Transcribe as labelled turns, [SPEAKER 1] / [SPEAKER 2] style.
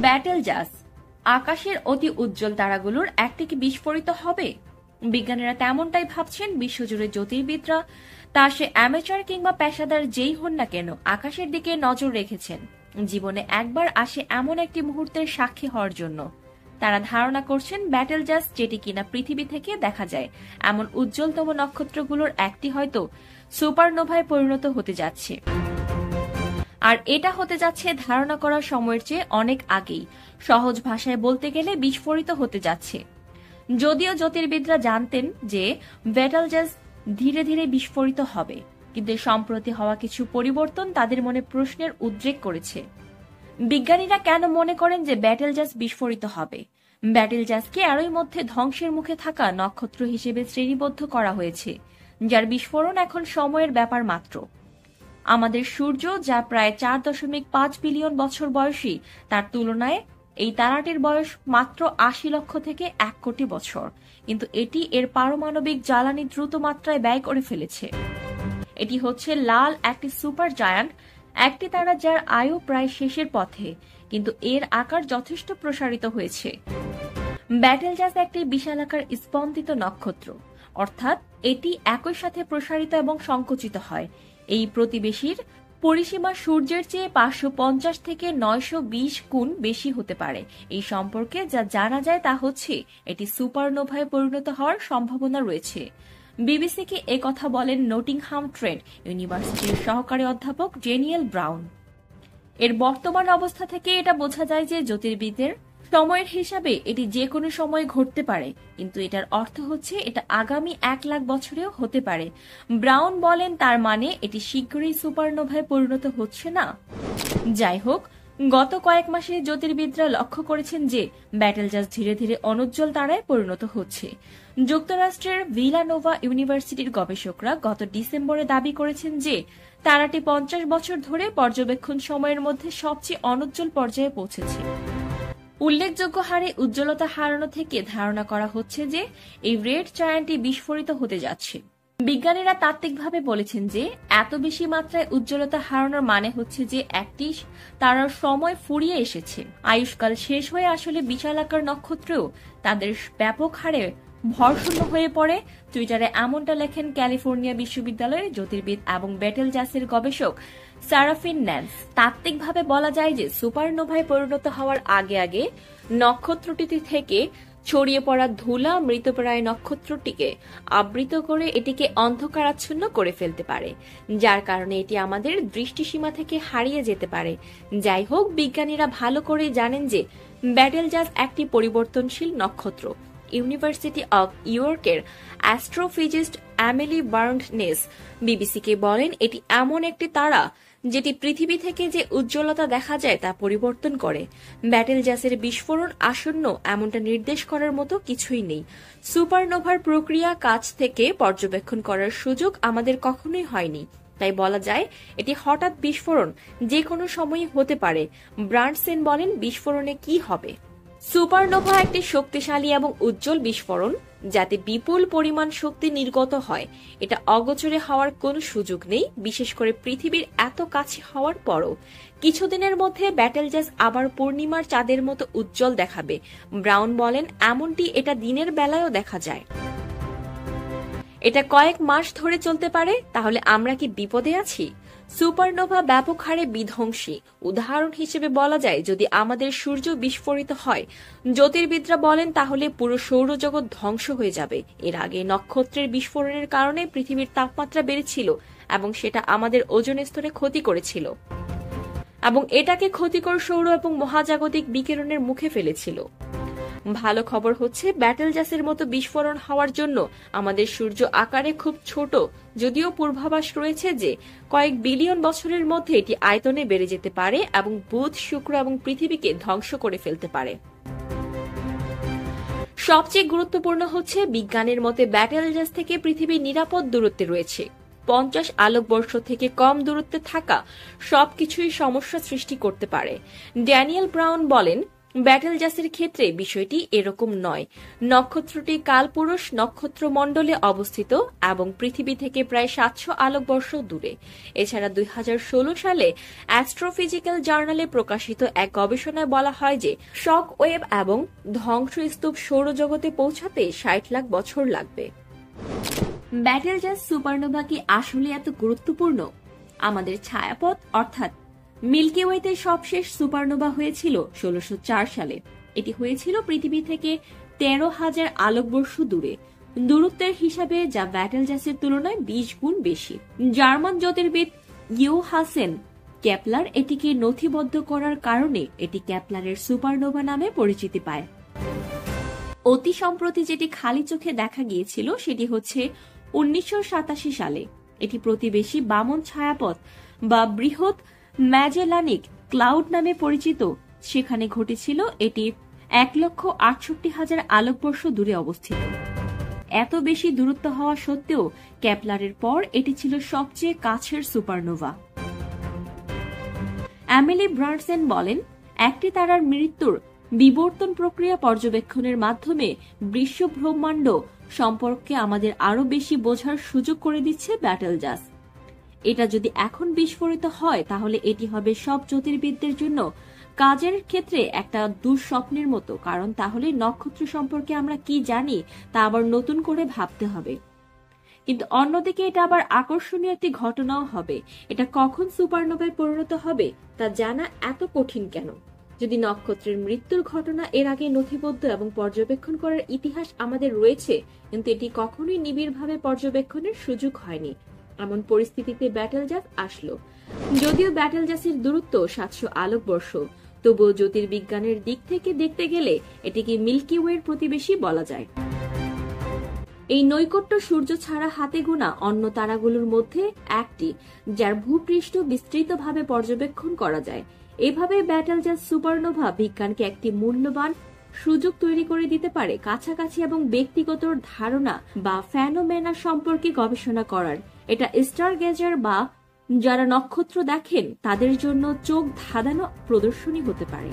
[SPEAKER 1] Battle জাস, আকাশের অতি উজ্জ্বল তারাগুলোর একটি কি বিস্ফোরিত হবে? বিজ্ঞানীরা তেমনটাই ভাবছেন। বিশ্বজুড়ে জ্যোতির্বিদরা, তা সে অ্যামেচার কিংবা পেশাদার যেই হন না কেন, আকাশের দিকে নজর রেখেছেন জীবনে একবার আসে এমন একটি মুহূর্তের সাক্ষী হওয়ার জন্য। তারা ধারণা করছেন ব্যাটেল জাস, যেটি কিনা পৃথিবী থেকে দেখা যায় এমন উজ্জ্বলতম নক্ষত্রগুলোর একটি, হয়তো সুপারনোভায় পরিণত হতে যাচ্ছে। আর এটা হতে যাচ্ছে ধারণা করার সময়ের চেয়ে অনেক আগেই। সহজ ভাষায় বলতে গেলে বিস্ফোরিত হতে যাচ্ছে। যদিও জ্যোতির্বিদরা জানতেন যে ব্যাটেল জাস ধীরে ধীরে বিস্ফোরিত হবে, কিন্তু সম্প্রতি হওয়া কিছু পরিবর্তন তাদের মনে প্রশ্নের উদ্রেক করেছে। বিজ্ঞানীরা কেন মনে করেন যে ব্যাটেল জাস বিস্ফোরিত হবে? ব্যাটেল জাসকে এরই মধ্যে ধ্বংসের মুখে থাকা নক্ষত্র হিসেবে শ্রেণীবদ্ধ করা হয়েছে, যার বিস্ফোরণ এখন সময়ের ব্যাপার মাত্র। আমাদের সূর্য, যা প্রায় 4.5 বিলিয়ন বছর বয়সী, তার তুলনায় এই তারাটির বয়স মাত্র 80 লক্ষ থেকে 1 কোটি বছর, কিন্তু এটি এর পারমাণবিক জ্বালানি দ্রুত মাত্রায় ব্যয় করে ফেলেছে। এটি হচ্ছে লাল একটি সুপার জায়ান্ট, একটি তারা যার আয়ু প্রায় শেষের পথে, কিন্তু এর আকার যথেষ্ট প্রসারিত হয়েছে। ব্যাটেল জাস একটি বিশালাকার স্পন্দিত নক্ষত্র, অর্থাৎ এটি একই সাথে প্রসারিত এবং সংকুচিত হয়। এই প্রতিবেশীর পরিসীমা সূর্যের চেয়ে 550 থেকে 920 গুণ বেশি হতে পারে। এই সম্পর্কে যা জানা যায় তা হচ্ছে এটি সুপারনোভায় পরিণত হওয়ার সম্ভাবনা রয়েছে। বিবিসিকে একথা বলেন নটিংহাম ট্রেন্ট ইউনিভার্সিটির সহকারী অধ্যাপক ড্যানিয়েল ব্রাউন। এর বর্তমান অবস্থা থেকে এটা বোঝা যায় যে জ্যোতির্বিদদের সময়ের হিসাবে এটি যে কোনো সময় ঘটতে পারে, কিন্তু এটার অর্থ হচ্ছে এটা আগামী 1 লাখ বছরেও হতে পারে। ব্রাউন বলেন, তার মানে এটি শীঘ্রই সুপারনোভায় পরিণত হচ্ছে না। যাই হোক, গত কয়েক মাসে জ্যোতির্বিদরা লক্ষ্য করেছেন যে ব্যাটেল জাস ধীরে ধীরে অনুজ্জ্বল তারায় পরিণত হচ্ছে। যুক্তরাষ্ট্রের ভিলানোভা ইউনিভার্সিটির গবেষকরা গত ডিসেম্বরে দাবি করেছেন যে তারাটি 50 বছর ধরে পর্যবেক্ষণ সময়ের মধ্যে সবচেয়ে অনুজ্জ্বল পর্যায়ে পৌঁছেছে। উল্লেখযোগ্য হারে উজ্জ্বলতা হারানো থেকে ধারণা করা হচ্ছে যে এই রেড জায়ান্টটি বিস্ফোরিত হতে যাচ্ছে। বিজ্ঞানীরা তাত্ত্বিকভাবে বলেছেন যে এত বেশি মাত্রায় উজ্জ্বলতা হারানোর মানে হচ্ছে যে একটি তারার সময় ফুরিয়ে এসেছে, আয়ুষ্কাল শেষ হয়ে আসলে বিশালাকার নক্ষত্রেও তাদের ব্যাপক হারে ভরশূন্য হয়ে পড়ে। টুইটারে এমনটা লেখেন ক্যালিফোর্নিয়া বিশ্ববিদ্যালয়ের জ্যোতির্বিদ এবং ব্যাটেল জাসের গবেষক সারাফিন ন্যান্স। তাত্ত্বিকভাবে বলা যায় যে সুপারনোভায় পরিণত হওয়ার আগে আগে নক্ষত্রটি থেকে ছড়িয়ে পড়া ধুলা মৃতপ্রায় নক্ষত্রটিকে আবৃত করে এটিকে অন্ধকারাচ্ছন্ন করে ফেলতে পারে, যার কারণে এটি আমাদের দৃষ্টিসীমা থেকে হারিয়ে যেতে পারে। যাই হোক, বিজ্ঞানীরা ভালো করে জানেন যে ব্যাটেল জাস একটি পরিবর্তনশীল নক্ষত্র। ইউনিভার্সিটি অব ইয়র্কের অ্যাস্ট্রোফিজিস্ট অ্যামেলি বার্ননেস বিবিসিকে বলেন, এটি এমন একটি তারা যেটি পৃথিবী থেকে যে উজ্জ্বলতা দেখা যায় তা পরিবর্তন করে। ব্যাটেল জাসের বিস্ফোরণ আসন্ন এমনটা নির্দেশ করার মতো কিছুই নেই। সুপারনোভার প্রক্রিয়া কাছ থেকে পর্যবেক্ষণ করার সুযোগ আমাদের কখনোই হয়নি, তাই বলা যায় এটি হঠাৎ বিস্ফোরণ যে কোনো সময়ই হতে পারে। ব্রান্ডসেন বলেন, বিস্ফোরণে কি হবে? সুপারনোভা একটি শক্তিশালী এবং উজ্জ্বল বিস্ফোরণ যাতে বিপুল পরিমাণ শক্তি নির্গত হয়। এটা অগোচরে হওয়ার কোনো সুযোগ নেই, বিশেষ করে পৃথিবীর এত কাছে হওয়ার পরও। কিছুদিনের মধ্যে ব্যাটেল জাস আবার পূর্ণিমার চাঁদের মতো উজ্জ্বল দেখাবে। ব্রাউন বলেন, এমনটি এটা দিনের বেলায়ও দেখা যায়। এটা কয়েক মাস ধরে চলতে পারে। তাহলে আমরা কি বিপদে আছি? সুপারনোভা ব্যাপক হারে বিধ্বংসী। উদাহরণ হিসেবে বলা যায়, যদি আমাদের সূর্য বিস্ফোরিত হয়, জ্যোতির্বিদরা বলেন তাহলে পুরো সৌরজগৎ ধ্বংস হয়ে যাবে। এর আগে নক্ষত্রের বিস্ফোরণের কারণে পৃথিবীর তাপমাত্রা বেড়েছিল এবং সেটা আমাদের ওজোন স্তরে ক্ষতি করেছিল এবং এটাকে ক্ষতিকর সৌর এবং মহাজাগতিক বিকিরণের মুখে ফেলেছিল। ভালো খবর হচ্ছে, ব্যাটেল জাসের মতো বিস্ফোরণ হওয়ার জন্য আমাদের সূর্য আকারে খুব ছোট, যদিও পূর্বাভাস রয়েছে যে কয়েক বিলিয়ন বছরের মধ্যে এটি আয়তনে বেড়ে যেতে পারে এবং বুধ, শুক্র এবং পৃথিবীকে ধ্বংস করে ফেলতে পারে। সবচেয়ে গুরুত্বপূর্ণ হচ্ছে, বিজ্ঞানের মতে ব্যাটেল জাস থেকে পৃথিবী নিরাপদ দূরত্বে রয়েছে। 50 আলোকবর্ষ থেকে কম দূরত্বে থাকা সবকিছুই সমস্যা সৃষ্টি করতে পারে। ড্যানিয়েল ব্রাউন বলেন, ব্যাটেলজাসের ক্ষেত্রে বিষয়টি এরকম নয়। নক্ষত্রটি কালপুরুষ নক্ষত্রমণ্ডলে অবস্থিত এবং পৃথিবী থেকে প্রায় 700 আলোকবর্ষ দূরে। এছাড়া 2016 সালে অ্যাস্ট্রোফিজিক্যাল জার্নালে প্রকাশিত এক গবেষণায় বলা হয় যে শক ওয়েভ এবং ধ্বংসস্তূপ সৌরজগতে পৌঁছাতে 60 লাখ বছর লাগবে। ব্যাটেলজাস সুপারনোভা কি আসলে এত গুরুত্বপূর্ণ? আমাদের ছায়াপথ অর্থাৎ মিল্কি ওয়েতে সবশেষ সুপারনোভা হয়েছিল 1604 সালে। এটি হয়েছিল পৃথিবী থেকে 13,000 আলোকবর্ষ দূরে, দূরত্বের হিসাবে যা ব্যাটেলজাসের তুলনায় 20 গুণ বেশি। জার্মান জ্যোতির্বিদ ইয়োহাসেন কেপলার এটিকে নথিবদ্ধ করার কারণে এটি কেপলারের সুপারনোভা নামে পরিচিতি পায়। অতি সম্প্রতি যেটি খালি চোখে দেখা গিয়েছিল সেটি হচ্ছে 1987 সালে। এটি প্রতিবেশী বামন ছায়াপথ বা বৃহৎ ম্যাজেলানিক ক্লাউড নামে পরিচিত। সেখানে ঘটেছিল। এটি 1,68,000 আলোকবর্ষ দূরে অবস্থিত। এত বেশি দূরত্ব হওয়া সত্ত্বেও কেপলারের পর এটি ছিল সবচেয়ে কাছের সুপারনোভা। এমিলি ব্রান্ডসেন বলেন, একটি তারার মৃত্যুর বিবর্তন প্রক্রিয়া পর্যবেক্ষণের মাধ্যমে বিশ্ব ব্রহ্মাণ্ড সম্পর্কে আমাদের আরো বেশি বোঝার সুযোগ করে দিচ্ছে ব্যাটেলজাস। এটা যদি এখন বিস্ফোরিত হয় তাহলে এটি হবে সব জ্যোতির্বিদদের জন্য কাজের ক্ষেত্রে একটা দুঃস্বপ্নের মতো, কারণ তাহলে নক্ষত্র সম্পর্কে আমরা কি জানি তা আবার নতুন করে ভাবতে হবে। কিন্তু অন্যদিকে এটা আবার আকর্ষণীয় একটি ঘটনাও হবে। এটা কখন সুপারনোভায় পরিণত হবে তা জানা এত কঠিন কেন? যদি নক্ষত্রের মৃত্যুর ঘটনা এর আগে নথিবদ্ধ এবং পর্যবেক্ষণ করার ইতিহাস আমাদের রয়েছে, কিন্তু এটি কখনোই নিবিড়ভাবে পর্যবেক্ষণের সুযোগ হয়নি। এমন পরিস্থিতিতে ব্যাটেলজাস আসলো। যদিও ব্যাটেলজাসের দূরত্ব 700 আলোকবর্ষ, তবুও জ্যোতির্বিজ্ঞানের দিক থেকে দেখতে গেলে এটিকে মিল্কি ওয়ের প্রতিবেশী বলা যায়। এই নৈকট্য সূর্য ছাড়া হাতে গোনা অন্য তারাগুলোর মধ্যে একটি, যার ভূপৃষ্ঠ বিস্তৃতভাবে পর্যবেক্ষণ করা যায়। এভাবে ব্যাটেলজাস সুপারনোভা বিজ্ঞানকে একটি মূল্যবান সুযোগ তৈরি করে দিতে পারে কাছাকাছি এবং ব্যক্তিগত ধারণা বা ফেনোমেনা সম্পর্কে গবেষণা করার। এটা স্টার গেজার বা যারা নক্ষত্র দেখেন তাদের জন্য চোখ ধাঁধানো প্রদর্শনী হতে পারে।